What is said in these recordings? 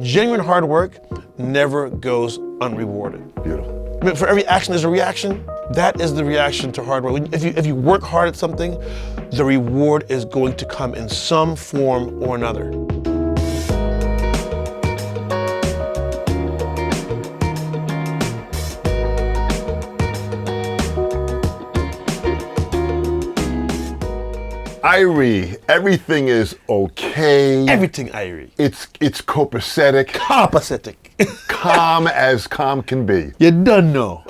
Genuine hard work never goes unrewarded. Beautiful. I mean, for every action, there's a reaction. That is the reaction to hard work. If you work hard at something, the reward is going to come in some form or another. Irie, everything is okay. Everything Irie. It's copacetic. Copacetic. Calm as calm can be. You done know.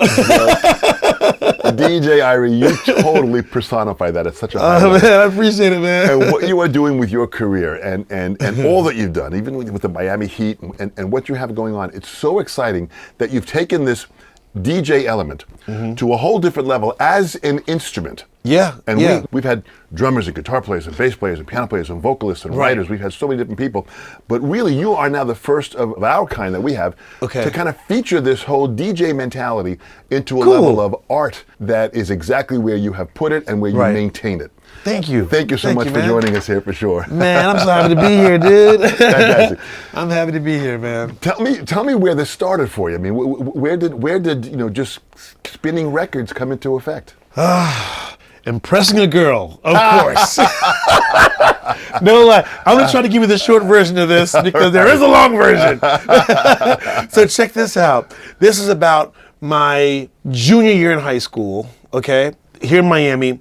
DJ Irie, you totally personify that at such a high level. Man, I appreciate it, man. And what you are doing with your career and all that you've done, even with the Miami Heat and what you have going on, it's so exciting that you've taken this DJ element to a whole different level as an instrument. Yeah, And yeah. we've had drummers and guitar players and bass players and piano players and vocalists and writers. We've had so many different people. But really, you are now the first of our kind that we have to kind of feature this whole DJ mentality into a level of art that is exactly where you have put it and where you maintain it. Thank you. Thank you so much for joining us here for sure. Man, I'm so happy to be here, dude. Fantastic. I'm happy to be here, man. Tell me where this started for you. I mean, where did just spinning records come into effect? Impressing a girl, of course. No lie. I'm going to try to give you the short version of this because there is a long version. So check this out. This is about my junior year in high school, okay? Here in Miami.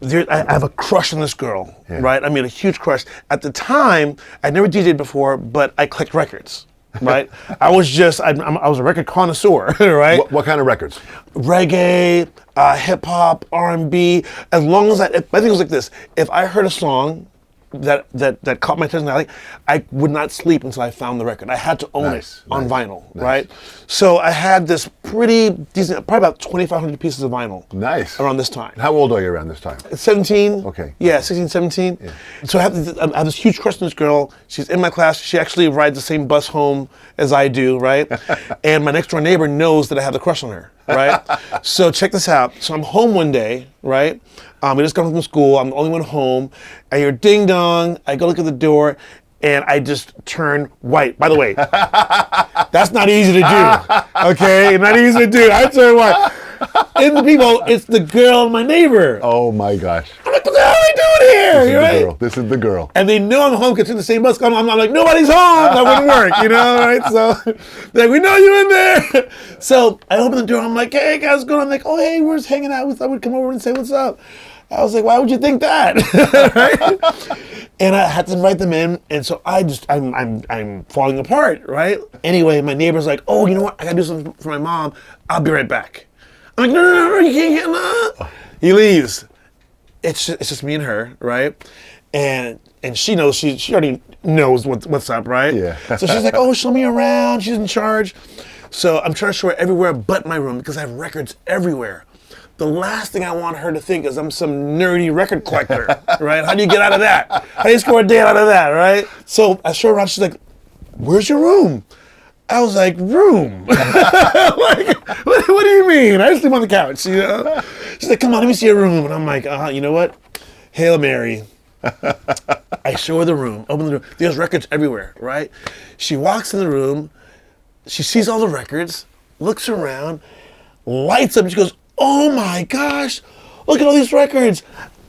I have a crush on this girl, right? I mean, a huge crush. At the time, I'd never DJed before, but I collected records, right? I was a record connoisseur, right? What kind of records? Reggae, hip hop, R&B. As long as I think it was like this: if I heard a song that caught my attention, I would not sleep until I found the record. I had to own it on vinyl, right? So I had this pretty decent, probably about 2,500 pieces of vinyl. Nice. Around this time. How old are you around this time? 17. Okay. Yeah, 16, 17. Yeah. So I have this huge crush on this girl. She's in my class. She actually rides the same bus home as I do, right? And my next door neighbor knows that I have the crush on her, right? So check this out. So I'm home one day, right? We just got home from school. I'm the only one home. I hear ding dong. I go look at the door, and I just turn white. By the way, that's not easy to do. Okay, not easy to do. I turn white. And the people, it's the girl, my neighbor. Oh my gosh. I'm like, what the hell are we doing here? This is the girl. This is the girl. And they know I'm home because in the same bus. I'm like, nobody's home. That wouldn't work, right? So they're like, we know you in there. So I open the door. I'm like, hey guys, what's going on? I'm like, oh hey, we're just hanging out. I would come over and say what's up. I was like, why would you think that? Right? And I had to invite them in, and so I'm falling apart, right? Anyway, my neighbor's like, oh, you know what? I gotta do something for my mom. I'll be right back. I'm like, no, you can't get no. He leaves. It's just me and her, right? And she knows she already knows what's up, right? Yeah. So she's like, oh, show me around. She's in charge. So I'm trying to show her everywhere but my room because I have records everywhere. The last thing I want her to think is I'm some nerdy record collector, right? How do you get out of that? How do you score a day out of that, right? So I show her around. She's like, "Where's your room?" I was like, "Room? Like, what do you mean? I sleep on the couch." She's like, "Come on, let me see your room." And I'm like, you know what? Hail Mary. I show her the room. Open the door. There's records everywhere, right? She walks in the room. She sees all the records. Looks around. Lights up. And she goes, oh my gosh, look at all these records.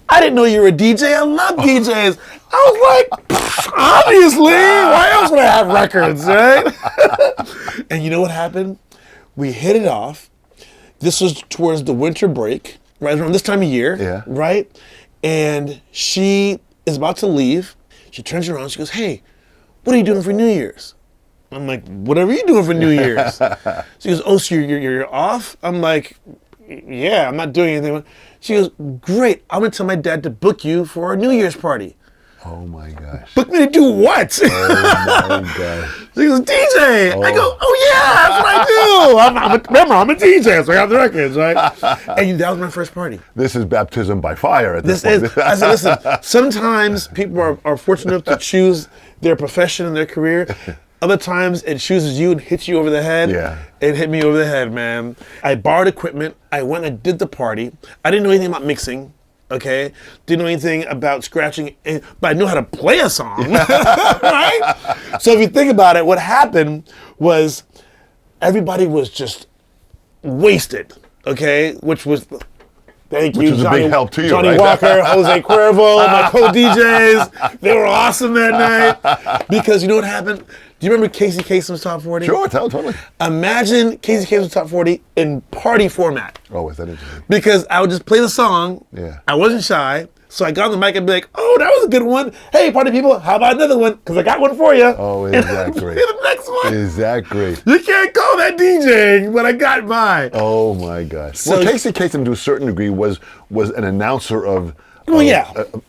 I didn't know you were a DJ. I love DJs. I was like, obviously, why else would I have records, right? And you know what happened? We hit it off. This was towards the winter break, right around this time of year, right? And she is about to leave. She turns around, she goes, hey, what are you doing for New Year's? I'm like, whatever you doing for New Year's? She goes, oh, so you're off? I'm like, yeah, I'm not doing anything. She goes, great, I'm gonna tell my dad to book you for our New Year's party. Oh my gosh. Book me to do what? Oh my gosh. She goes, DJ. I go, oh yeah, that's what I do. Remember, I'm a DJ, so I have the records, right? And that was my first party. This is baptism by fire at this point. I said, listen, sometimes people are fortunate enough to choose their profession and their career. Other times it chooses you and hits you over the head. Yeah. It hit me over the head, man. I borrowed equipment. I went and did the party. I didn't know anything about mixing. Okay, didn't know anything about scratching, but I knew how to play a song, right? So if you think about it, what happened was everybody was just wasted, okay? Which was, thank you, was a big help to you, Johnny right? Walker, Jose Cuervo, my co-DJs. They were awesome that night because you know what happened? Do you remember Casey Kasem's Top 40? Sure, totally. Imagine Casey Kasem's Top 40 in party format. Oh, is that interesting? Because I would just play the song. Yeah. I wasn't shy. So I got on the mic and be like, oh, that was a good one. Hey, party people, how about another one? Because I got one for you. Oh, is that great? The next one. Is that great? You can't call that DJing, but I got mine. Oh, my gosh. So, well, Casey Kasem, to a certain degree, was an announcer of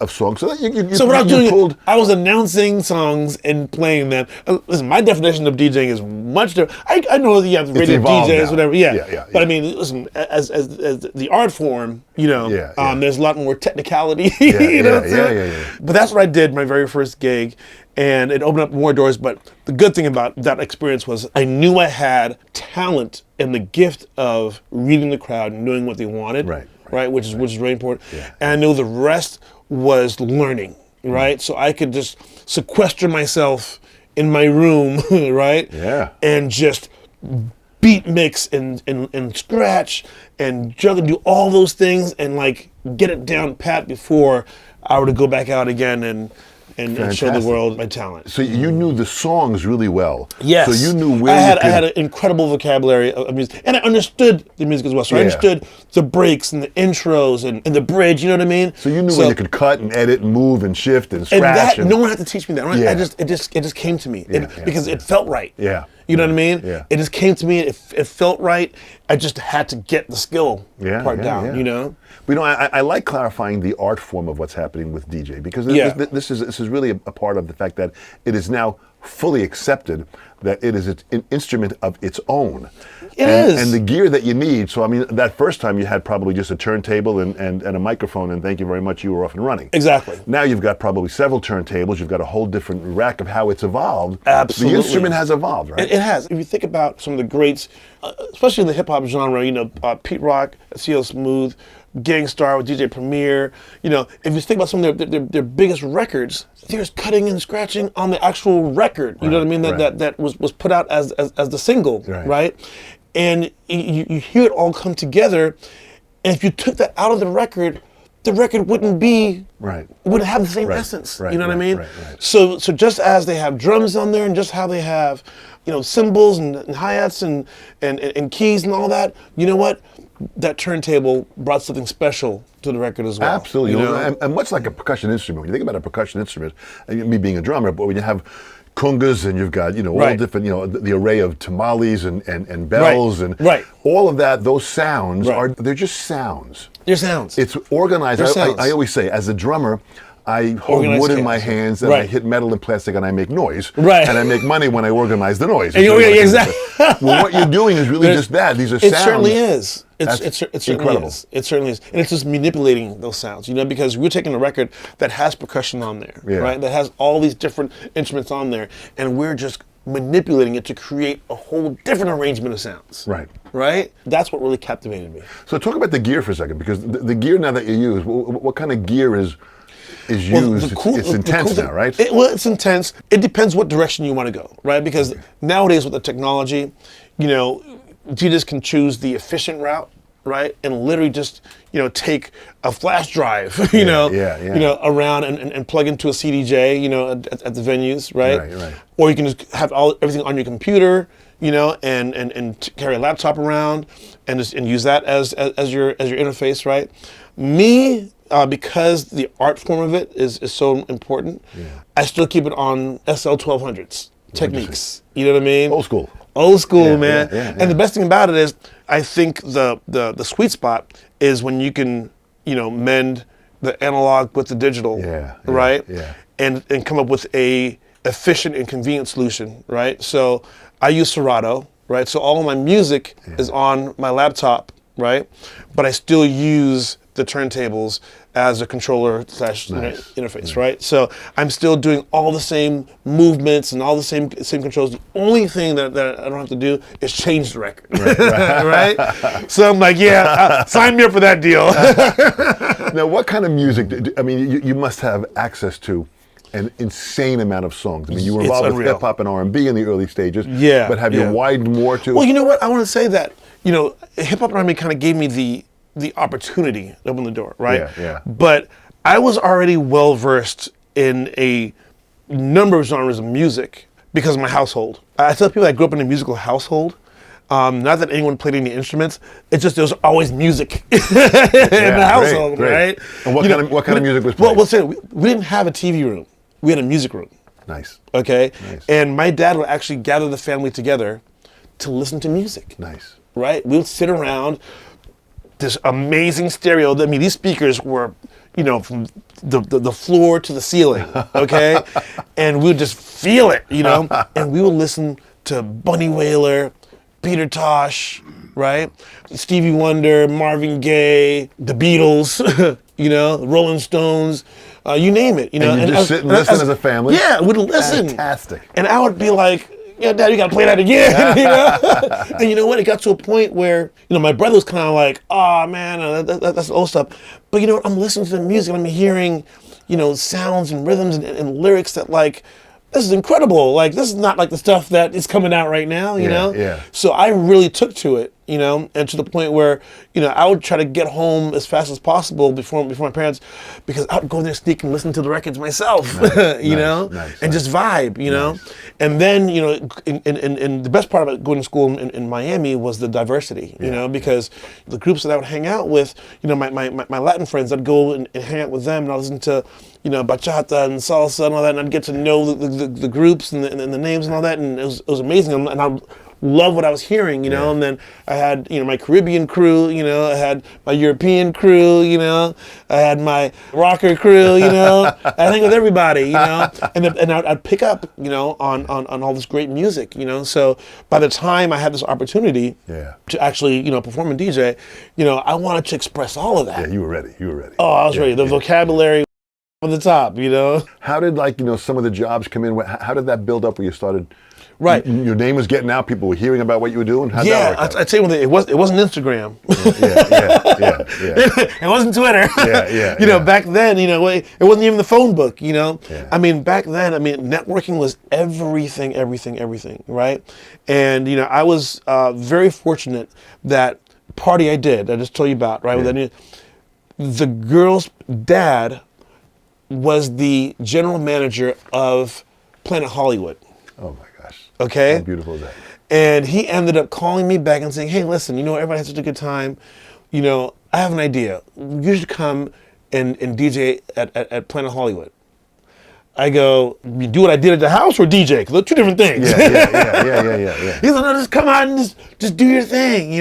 songs. So what I was doing, I was announcing songs and playing them. Listen, my definition of DJing is much different. I know you have radio DJs, now. whatever. Yeah. But I mean, listen, as the art form, there's a lot more technicality. You know what I'm saying? But that's what I did my very first gig, and it opened up more doors. But the good thing about that experience was I knew I had talent and the gift of reading the crowd and knowing what they wanted. Right, which is really important. Yeah. And I knew the rest was learning, right? So I could just sequester myself in my room, right? Yeah. And just beat mix and scratch and juggle, do all those things and like get it down pat before I were to go back out again and show the world my talent. So you knew the songs really well. Yes. So you knew where I had an incredible vocabulary of music. And I understood the music as well. So I understood the breaks and the intros and the bridge, you know what I mean? So you knew when you could cut and edit and move and shift and scratch. No one had to teach me that. It just came to me. Because it felt right. Yeah. You know what I mean? Yeah. It just came to me. It felt right. I just had to get the skill part down, you know? But, I like clarifying the art form of what's happening with DJ because this is really a part of the fact that it is now fully accepted that it is an instrument of its own. It is. And the gear that you need. So, I mean, that first time you had probably just a turntable and a microphone, and thank you very much, you were off and running. Exactly. Now you've got probably several turntables. You've got a whole different rack of how it's evolved. Absolutely. The instrument has evolved, right? It has. If you think about some of the greats, especially in the hip-hop genre, Pete Rock, CL Smooth, Gangstar with DJ Premier, if you think about some of their biggest records, there's cutting and scratching on the actual record. You know what I mean? That was put out as the single, right? And you hear it all come together. And if you took that out of the record wouldn't be wouldn't have the same essence. You know what I mean? So just as they have drums on there, and just how they have cymbals and hi-hats and keys and all that, you know what? That turntable brought something special to the record as well. Absolutely. And much like a percussion instrument, when you think about a percussion instrument, me being a drummer, but when you have congas and you've got all different the array of tamales and bells and all of that, those sounds they're just sounds. They're sounds. It's organized. I always say, as a drummer, I hold wood in my hands and I hit metal and plastic and I make noise. And I make money when I organize the noise. Exactly. Well, what you're doing is really just that. These are sounds. It certainly is. It certainly incredible. Is. It certainly is. And it's just manipulating those sounds, because we're taking a record that has percussion on there, right? That has all these different instruments on there, and we're just manipulating it to create a whole different arrangement of sounds. Right? That's what really captivated me. So talk about the gear for a second, because the gear now that you use, what kind of gear is used? It's intense now, right? It's intense. It depends what direction you want to go, right? Because nowadays with the technology, DJs can choose the efficient route, right? And literally just, take a flash drive, around and plug into a CDJ, at the venues, right? Or you can just have everything on your computer, and carry a laptop around and use that as your interface, right? Me, because the art form of it is so important, I still keep it on SL 1200s techniques. You know what I mean? Old school, man. And the best thing about it is, I think the sweet spot is when you can, mend the analog with the digital, right? And come up with a efficient and convenient solution, right? So I use Serato, right? So all of my music is on my laptop, right? But I still use the turntables as a controller / interface, right? So I'm still doing all the same movements and all the same controls. The only thing that I don't have to do is change the record, right? So I'm like, sign me up for that deal. Now, what kind of music? I mean, you must have access to an insane amount of songs. I mean, you were involved with hip hop and R&B in the early stages. Yeah. But have you widened more to? Well, you know what? I want to say that hip hop and R&B kind of gave me the opportunity to open the door, right? Yeah, yeah. But I was already well versed in a number of genres of music because of my household. I tell people I grew up in a musical household. Not that anyone played any instruments. It's just there was always music in the household, great. right? And what kind of music was played? Well, we'll say we didn't have a TV room. We had a music room. Nice. Okay? Nice. And my dad would actually gather the family together to listen to music. Nice. Right? We would sit around this amazing stereo. I mean, these speakers were, from the floor to the ceiling, okay? And we would just feel it, and we would listen to Bunny Wailer, Peter Tosh, right? Stevie Wonder, Marvin Gaye, the Beatles, Rolling Stones, you name it. And you just sit and listen as a family? Yeah, we'd listen. Fantastic. And I would be like, yeah, Dad, you gotta play that again, And you know what? It got to a point where, my brother was kind of like, oh man, that's old stuff. But I'm listening to the music and I'm hearing, sounds and rhythms and lyrics that this is incredible. This is not like the stuff that is coming out right now, you know? Yeah. So I really took to it, and to the point where, I would try to get home as fast as possible before my parents, because I would go there, sneak and listen to the records myself, and just vibe, And then, and the best part about going to school in Miami was the diversity, because the groups that I would hang out with, my Latin friends, I'd go and hang out with them, and I'd listen to, bachata and salsa and all that, and I'd get to know the groups and the names and all that, and it was amazing, and I love what I was hearing, and then I had, my Caribbean crew, I had my European crew, I had my rocker crew, I hang with everybody, and I'd pick up, on all this great music, so by the time I had this opportunity to actually, perform and DJ, I wanted to express all of that. Yeah, you were ready. Oh, I was ready. The vocabulary on the top, How did some of the jobs come in? How did that build up where you started? Right. Your name was getting out. People were hearing about what you were doing. How'd that work out? I'd say it wasn't Instagram. Yeah. It wasn't Twitter. Yeah. Back then, it wasn't even the phone book. I mean, back then, networking was everything, right? And I was very fortunate that party I just told you about, right? Yeah. The girl's dad was the general manager of Planet Hollywood. Oh my gosh. Okay? How beautiful is that? And he ended up calling me back and saying, hey, listen, everybody had such a good time. I have an idea. You should come and DJ at Planet Hollywood. I go, you do what I did at the house or DJ? Because they're two different things. Yeah. He's like, no, just come out and just do your thing,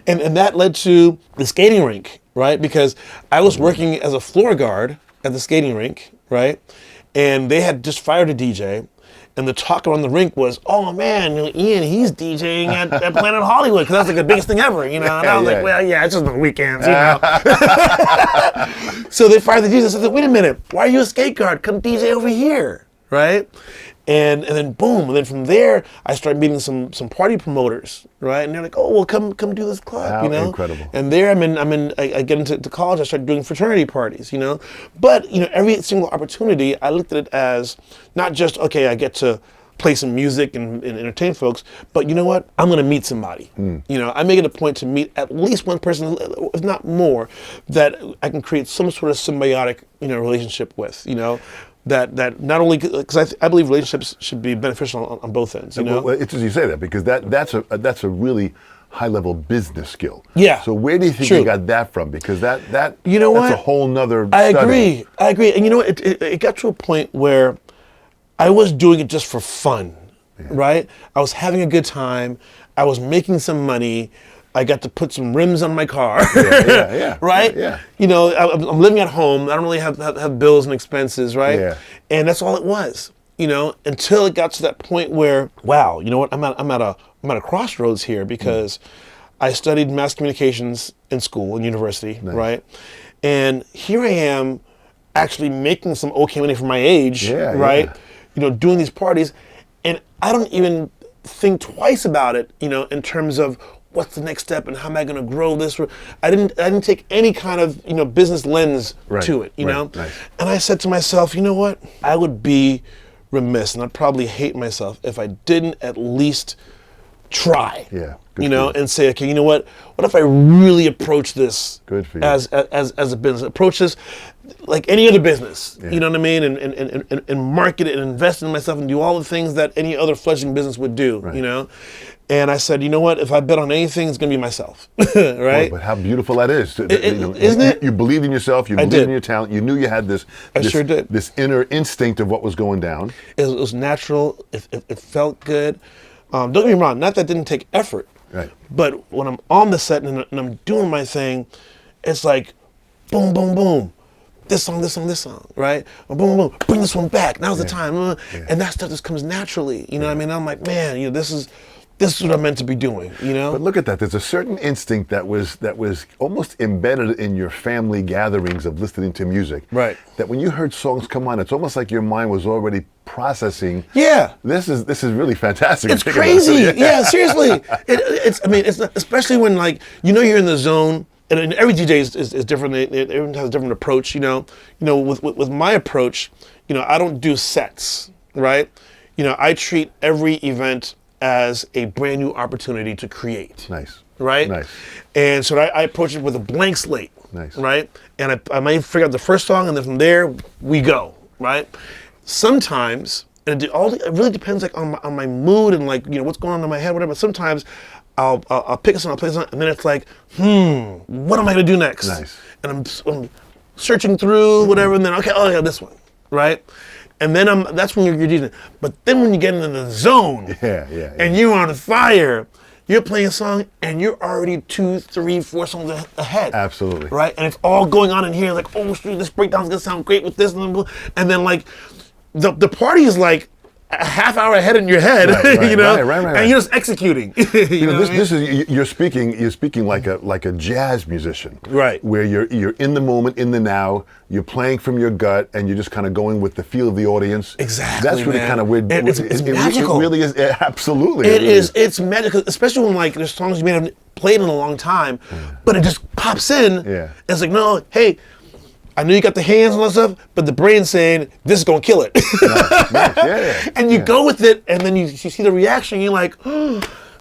And that led to the skating rink, right? Because I was working as a floor guard at the skating rink, right? And they had just fired a DJ. And the talk around the rink was, oh man, Ian, he's DJing at Planet Hollywood, because that's the biggest thing ever, And I was like, well, yeah, it's just the weekends, So they fired the DJ. I said, wait a minute, why are you a skate guard? Come DJ over here, right? And then boom, and then from there, I started meeting some party promoters, right? And they're like, oh, well, come do this club, Incredible. And there, I get into college, I started doing fraternity parties, But, every single opportunity, I looked at it as not just, okay, I get to play some music and entertain folks, but you know what? I'm going to meet somebody. I make it a point to meet at least one person, if not more, that I can create some sort of symbiotic, relationship with, that not only, because I believe relationships should be beneficial on both ends. Well, it's as you say that, because that's a really high-level business skill. Yeah. So where do you think you got that from? Because that's a whole nother I study. agree. And it got to a point where I was doing it just for fun, right? I was having a good time. I was making some money. I got to put some rims on my car, right? Yeah. I'm living at home. I don't really have bills and expenses, right? Yeah. And that's all it was, until it got to that point where, wow, you know what? I'm at a crossroads here, because I studied mass communications in school and university, right? And here I am, actually making some okay money for my age, right? Doing these parties, and I don't even think twice about it, in terms of what's the next step and how am I going to grow this? I didn't take any kind of, business lens to it, you know? Nice. And I said to myself, you know what? I would be remiss and I'd probably hate myself if I didn't at least try. Yeah. And say, okay, you know what if I really approach this Good for you. as a business, approach this like any other business, you know what I mean, and market it and invest in myself and do all the things that any other fledgling business would do, you know? And I said, you know what, if I bet on anything, it's gonna be myself, right? But how beautiful that is. Isn't it? You believed in yourself, you believed in your talent, you knew you had this sure did. This inner instinct of what was going down. It was natural, it felt good. Don't get me wrong, not that it didn't take effort. Right. But when I'm on the set and I'm doing my thing, it's like, boom, boom, boom. This song, right? Boom, boom, boom. Bring this one back. Now's the time. And that stuff just comes naturally. You know what I mean? I'm like, man, this is what I'm meant to be doing, you know? But look at that. There's a certain instinct that was almost embedded in your family gatherings of listening to music. Right. That when you heard songs come on, it's almost like your mind was already processing. Yeah. This is really fantastic. It's crazy. Yeah, seriously. It's especially when you're in the zone. And every DJ is different. Everyone has a different approach, you know. With my approach, I don't do sets, right? I treat every event as a brand new opportunity to create. Nice. Right? Nice. And so I approach it with a blank slate. Nice. Right? And I might figure out the first song, and then from there we go. Right? Sometimes, and it really depends on my mood and what's going on in my head, whatever. Sometimes I'll pick a song, I'll play a song, and then it's like, what am I gonna do next? Nice. And I'm searching through whatever, and then this one, right? And then that's when you're DJing. But then when you get into the zone, and you're on fire, you're playing a song, and you're already 2, 3, 4 songs ahead. Absolutely. Right? And it's all going on in here, like, oh, shoot, this breakdown's gonna sound great with this, and then the party is like a half hour ahead in your head, right, and you're just executing. You're speaking like a jazz musician, right? Where you're in the moment, in the now. You're playing from your gut, and you're just kind of going with the feel of the audience. Exactly. That's really kind of weird. It's magical. It really is. Absolutely. It is. It's magical, especially when there's songs you may have played in a long time, but it just pops in. Yeah. And it's like, no, hey, I know you got the hands and all that stuff, but the brain's saying, this is going to kill it. Nice. Yeah. And you go with it, and then you see the reaction, you're like, oh,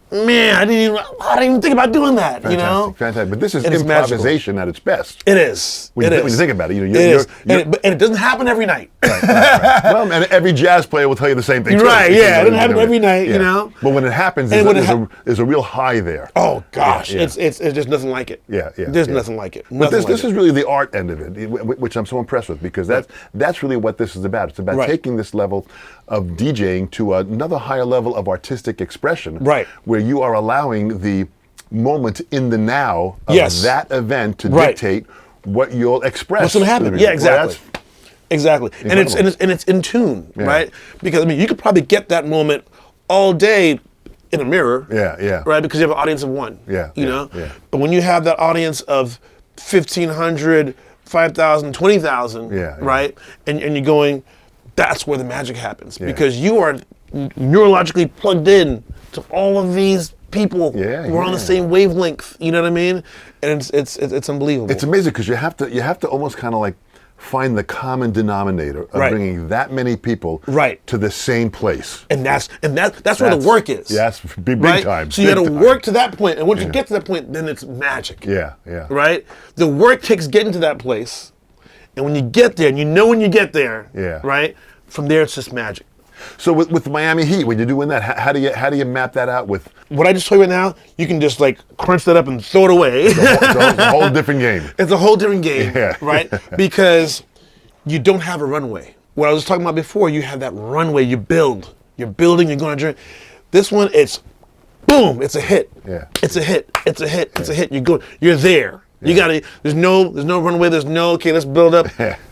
man, I didn't even think about doing that, Fantastic. But this is improvisation at its best. It is. When you think about it, and it doesn't happen every night. Right. Well, and every jazz player will tell you the same thing. Right, yeah, it doesn't happen every night, you know. But when it happens, there's a real high there. Oh gosh, it's just nothing like it. Yeah. There's nothing like it. But this is really the art end of it, which I'm so impressed with, because that's really what this is about. It's about taking this level of DJing to another higher level of artistic expression, right? Where you are allowing the moment in the now of that event to dictate what you'll express. What's going to happen? Yeah, exactly. Exactly. And it's in tune, right? Because you could probably get that moment all day in a mirror. Yeah. Right? Because you have an audience of one. You know? Yeah. But when you have that audience of 1,500, 5,000, 20,000, right? And you're going, that's where the magic happens. Because you are neurologically plugged in to all of these people who are on the same wavelength. You know what I mean? And it's unbelievable. It's amazing because you have to almost kind of find the common denominator of bringing that many people to the same place. And that's where the work is. Yeah, that's big time. So you got to work to that point, and once you get to that point, then it's magic. Yeah. Right? The work takes getting to that place, and when you get there, and you know when you get there, right? From there, it's just magic. So with Miami Heat, when you're doing that, how do you map that out with? What I just told you right now, you can just crunch that up and throw it away. It's a whole different game. It's a whole different game, right? Because you don't have a runway. What I was talking about before, you have that runway. You build. You're building. You're going on a journey. This one, it's boom. It's a hit. Yeah. It's a hit. It's a hit. It's a hit. You're there. You gotta. There's no runway. There's no. Okay, let's build up.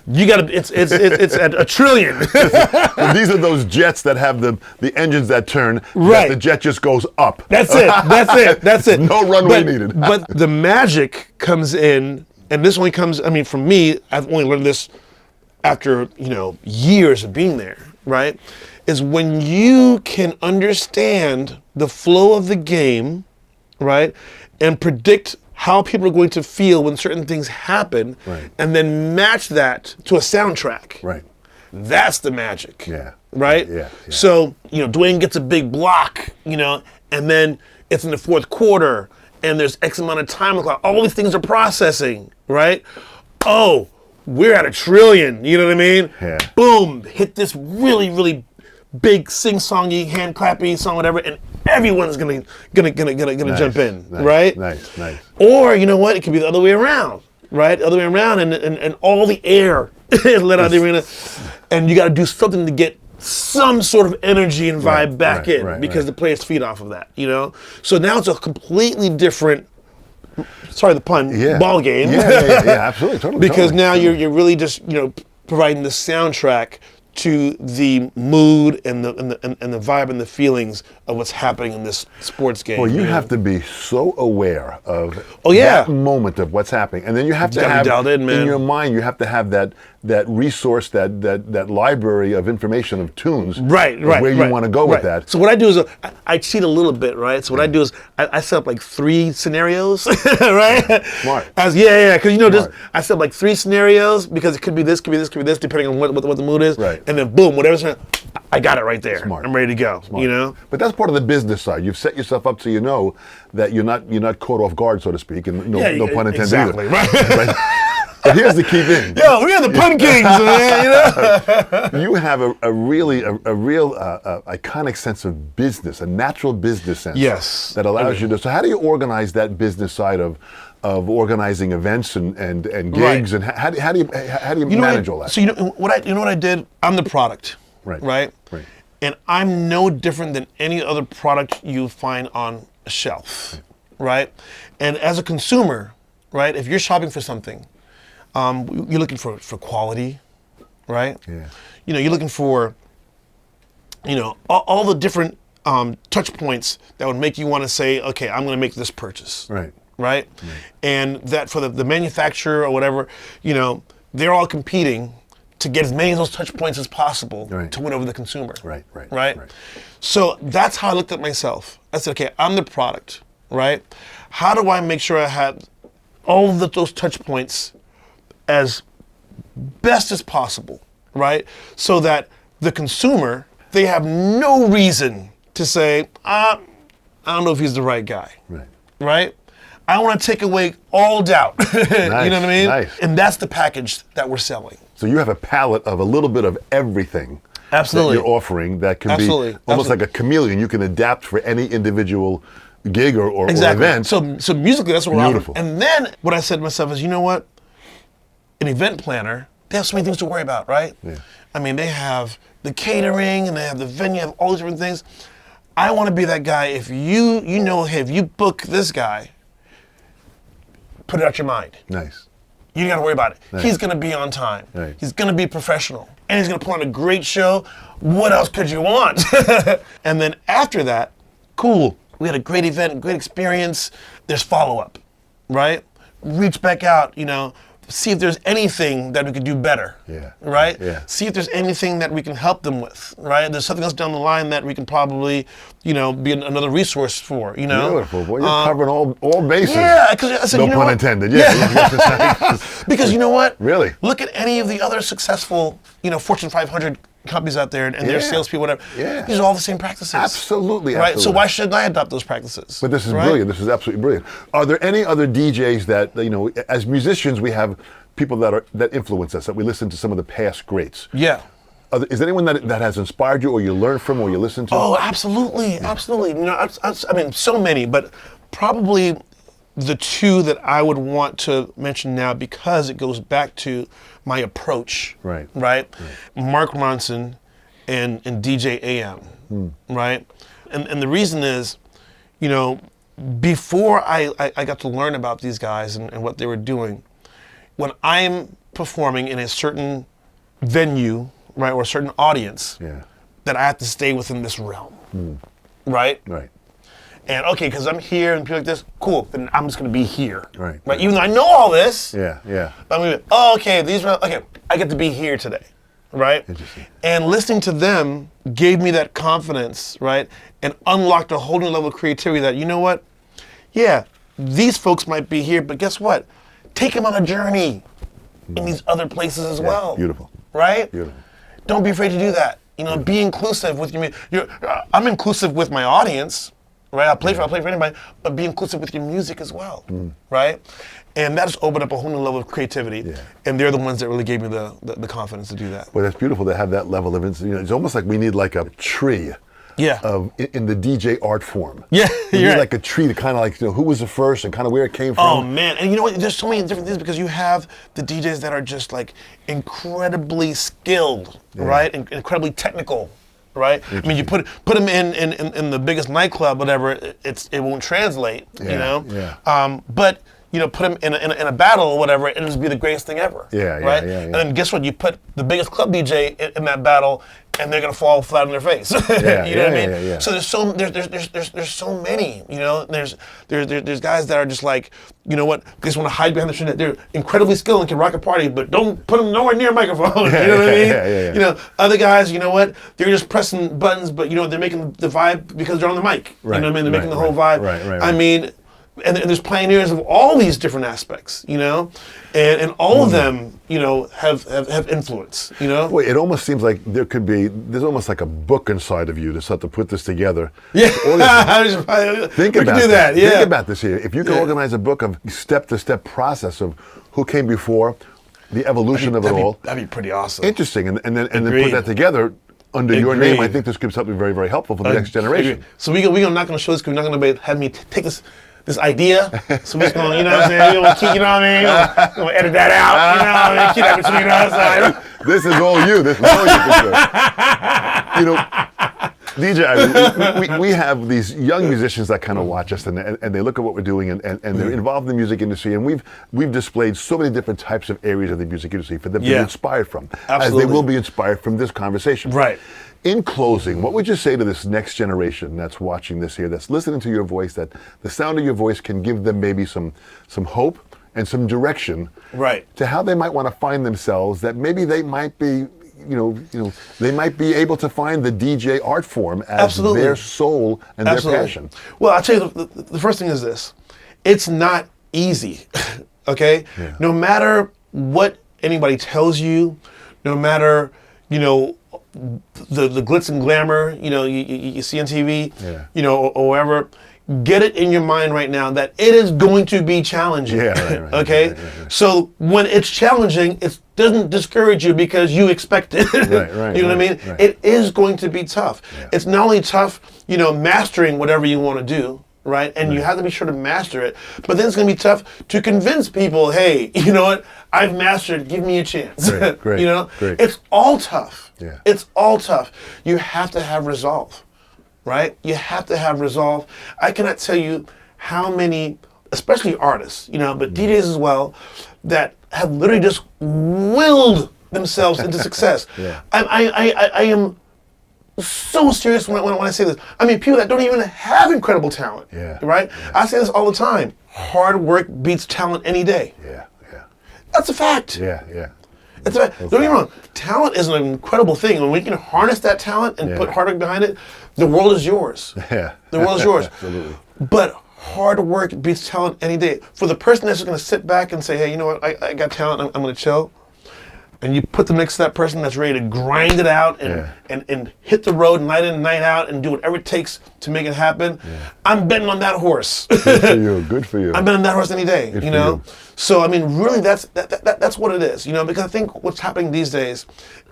You gotta. It's a trillion. Well, these are those jets that have the engines that turn. Right. The jet just goes up. That's it. That's it. No runway needed. But the magic comes in, and this only comes. I mean, for me, I've only learned this after years of being there. Right, is when you can understand the flow of the game, right? And predict how people are going to feel when certain things happen, Right. and then match that to a soundtrack. Right. That's the magic. Yeah. Right? Yeah. So, Dwayne gets a big block, and then it's in the fourth quarter, and there's X amount of time clock. All these things are processing, right? Oh, we're at 1 trillion, you know what I mean? Yeah. Boom, hit this really, really big sing-songy, hand-clappy song, whatever, and everyone's gonna jump in, right? Nice. Or, you know what, it could be the other way around, right? The other way around, and all the air is let out of the arena, and you gotta do something to get some sort of energy and vibe back in, because the players feed off of that, So now it's a completely different, sorry the pun, ball game. Yeah, absolutely, totally. Because now you're really just, providing the soundtrack to the mood and the vibe and the feelings of what's happening in this sports game. Well, you have to be so aware of that moment of what's happening, and then you have to have dialed in your mind. You have to have that resource, that library of information of tunes, where you want to go with that. So what I do is I cheat a little bit, right? So what I do is I set up like 3 scenarios, right? Smart. Because I set up like 3 scenarios because it could be this, could be this, could be this, depending on what the mood is. Right. And then boom, whatever's I got it right there. Smart. I'm ready to go. Smart. But that's part of the business side. You've set yourself up so you know that you're not caught off guard, so to speak, and no pun intended exactly, either. Right. But here's the key thing. Yo, we are the pun kings, man. You have a real iconic sense of business, a natural business sense. Yes. That allows you to. So how do you organize that business side of organizing events and gigs, and how do you manage all that? So what I did? I'm the product. Right. And I'm no different than any other product you find on a shelf. Right. And as a consumer, right, if you're shopping for something, you're looking for quality, right? Yeah. You're looking for, all the different touch points that would make you want to say, okay, I'm going to make this purchase. Right? And that for the manufacturer or whatever, they're all competing to get as many of those touch points as possible to win over the consumer. Right? So that's how I looked at myself. I said, okay, I'm the product, right? How do I make sure I have all of those touch points as best as possible, right? So that the consumer, they have no reason to say, I don't know if he's the right guy, right? I want to take away all doubt, you know what I mean? Nice. And that's the package that we're selling. So you have a palette of a little bit of everything. Absolutely. That you're offering that can be almost like a chameleon. You can adapt for any individual gig or event. So musically, that's what we're Beautiful. offering. And then what I said to myself is, you know what? An event planner, they have so many things to worry about, right? Yeah. I mean, they have the catering and they have the venue, have all these different things. I want to be that guy. If if you book this guy, put it out your mind. Nice. You got to worry about it. Nice. He's going to be on time. Nice. He's going to be professional. And he's going to put on a great show. What else could you want? And then after that, cool. We had a great event, great experience. There's follow-up, right? Reach back out, see if there's anything that we could do better, right? Yeah. See if there's anything that we can help them with, right? There's something else down the line that we can probably, be another resource for, Beautiful. Boy, you're covering all bases. Yeah, because I said, no pun intended. Yeah. Because you know what? Really? Look at any of the other successful, Fortune 500 companies out there and their salespeople, whatever. Yeah. These are all the same practices. Absolutely. Right? So why shouldn't I adopt those practices? But this is brilliant. This is absolutely brilliant. Are there any other DJs that, as musicians, we have people that influence us, that we listen to some of the past greats? Yeah. Is there anyone that has inspired you, or you learn from, or you listen to? Oh, absolutely. Absolutely. I mean, so many, but probably the 2 that I would want to mention now, because it goes back to my approach. Right. Mark Ronson and DJ AM. Right. And the reason is, before I got to learn about these guys and what they were doing, when I'm performing in a certain venue, right, or a certain audience, that I have to stay within this realm, right? And okay, because I'm here and people like this, cool, then I'm just going to be here. Right. Even though I know all this. I'm going to I get to be here today. Right? Interesting. And listening to them gave me that confidence, right? And unlocked a whole new level of creativity that, you know what? yeah, these folks might be here, but guess what? Take them on a journey in these other places as well. Beautiful. Right? Beautiful. Don't be afraid to do that. Be inclusive with I'm inclusive with my audience, right? I'll play for anybody, but be inclusive with your music as well, right? And that's opened up a whole new level of creativity. Yeah. And they're the ones that really gave me the confidence to do that. Well, that's beautiful to have that level of, it's almost like we need like a tree. Yeah. In the DJ art form. Yeah. You need like a tree to kind of like, who was the first and kind of where it came from. Oh man, and you know what? There's so many different things because you have the DJs that are just like incredibly skilled, right? And incredibly technical, right? I mean, you put them in the biggest nightclub, whatever, it won't translate, Yeah. But put them in a battle or whatever, it'll just be the greatest thing ever. Right? And then guess what? You put the biggest club DJ in that battle, and they're gonna fall flat on their face. You know what I mean? Yeah. So there's so many. There's guys that are just like, you know what? They just want to hide behind the shit. They're incredibly skilled and can rock a party, but don't put them nowhere near a microphone. You know what I mean? Other guys, you know what? They're just pressing buttons, but they're making the vibe because they're on the mic. Right. You know what I mean? They're making the whole vibe. Right. I mean. And there's pioneers of all these different aspects, and all of them, have influence, Well, it almost seems like there's almost like a book inside of you to start to put this together. Yeah, Think about that. Yeah. Think about this here. If you could organize a book of step-to-step process of who came before, the evolution of it all. That'd be pretty awesome. Interesting, and then put that together under your name. I think this could be something very, very helpful for the next generation. So we're not going to show this because we're not going to have me take this idea, so we're just going, you know what I'm saying? We're going to keep, we're going to edit that out, what I mean? Keep that between us. This is all you. This is all you for sure. DJ, we have these young musicians that kind of watch us and they look at what we're doing and they're involved in the music industry, and we've displayed so many different types of areas of the music industry for them to be inspired from, as they will be inspired from this conversation. Right. In closing, what would you say to this next generation that's watching this here, that's listening to your voice, that the sound of your voice can give them maybe some hope and some direction, right, to how they might want to find themselves, that maybe they might be, they might be able to find the DJ art form as their soul and their passion? Well, I'll tell you, the first thing is this. It's not easy, okay? Yeah. No matter what anybody tells you, no matter, the glitz and glamour, you see on TV, or wherever, get it in your mind right now that it is going to be challenging. Yeah, right, okay? Right. So when it's challenging, it doesn't discourage you because you expect it. Right. You know what I mean? Right. It is going to be tough. Yeah. It's not only tough, mastering whatever you want to do, right? And you have to be sure to master it. But then it's going to be tough to convince people, hey, you know what? I've mastered it. Give me a chance. Great. Great. It's all tough. Yeah. It's all tough. You have to have resolve, right? You have to have resolve. I cannot tell you how many, especially artists, but DJs as well, that have literally just willed themselves into success. Yeah. I am so serious when I say this. I mean, people that don't even have incredible talent, right? Yeah. I say this all the time. Hard work beats talent any day. Yeah. That's a fact. Yeah. It's a fact. Don't get me wrong. Talent is an incredible thing. When we can harness that talent and put hard work behind it, the world is yours. Yeah. The world is yours. Absolutely. But hard work beats talent any day. For the person that's just going to sit back and say, hey, you know what? I got talent. I'm going to chill. And you put them next to that person that's ready to grind it out and hit the road night in and night out and do whatever it takes to make it happen. Yeah. I'm betting on that horse. Good for you. I'm betting on that horse any day. Good for you. So I mean, really, that's what it is. Because I think what's happening these days,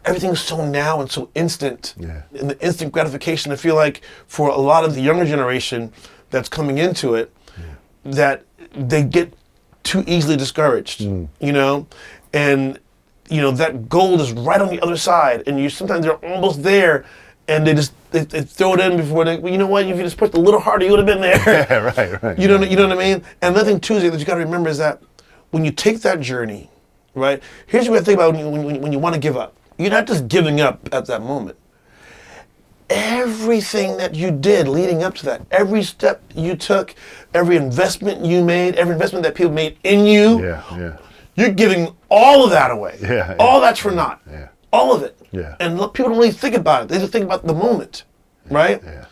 everything's so now and so instant. Yeah. And the instant gratification. I feel like for a lot of the younger generation that's coming into it, that they get too easily discouraged. And that gold is right on the other side, and sometimes they're almost there, and they throw it in before they. Well, you know what? If you just pushed a little harder, you would have been there. Yeah, right. You know what I mean? And another thing too is that you got to remember is that when you take that journey, right? Here's what I think about when you want to give up. You're not just giving up at that moment. Everything that you did leading up to that, every step you took, every investment you made, every investment that people made in you. Yeah. You're giving all of that away. Yeah. All that's for naught. Yeah. All of it. Yeah. And people don't really think about it. They just think about the moment, right? Yeah.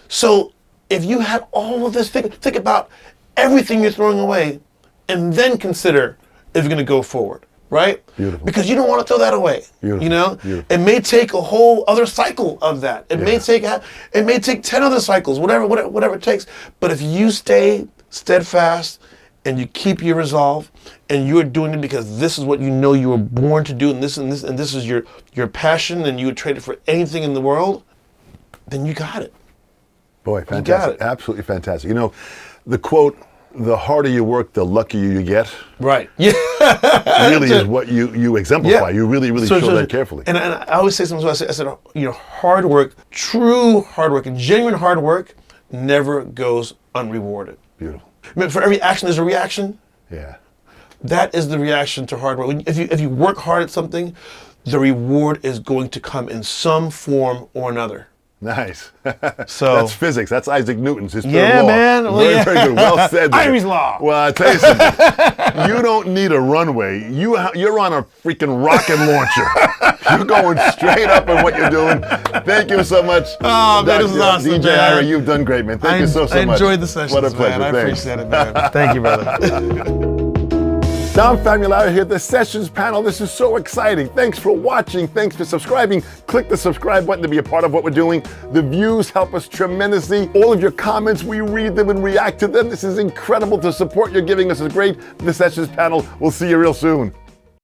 So if you had all of this, think about everything you're throwing away and then consider if you're going to go forward, right? Beautiful. Because you don't want to throw that away. Beautiful. You know, Beautiful. it may take a whole other cycle of that. It may take 10 other cycles, whatever it takes. But if you stay steadfast and you keep your resolve, and you're doing it because this is what you know you were born to do, and this is your passion, and you would trade it for anything in the world, then you got it. Boy, fantastic. Absolutely fantastic. You know, the quote, the harder you work, the luckier you get. Right. Yeah. Really is what you exemplify. Yeah. You really show that carefully. And I always say something, I said, you know, hard work, true hard work, and genuine hard work never goes unrewarded. Beautiful. I mean, for every action, there's a reaction. Yeah. That is the reaction to hard work. If you work hard at something, the reward is going to come in some form or another. Nice. So that's physics. That's Isaac Newton's third law. Man. Well, very good. Well said. Irie's law. Well, I tell you something. You don't need a runway. You're on a freaking rocket launcher. You're going straight up in what you're doing. Thank you so much. Oh, man, this is awesome, DJ man. Irie, you've done great, man. Thank you so much. I enjoyed the session. What a pleasure. Man. I appreciate it, man. Thank you, brother. Dom Famularo here, the Sessions panel. This is so exciting. Thanks for watching. Thanks for subscribing. Click the subscribe button to be a part of what we're doing. The views help us tremendously. All of your comments, we read them and react to them. This is incredible. The support you're giving us is great. The Sessions panel. We'll see you real soon.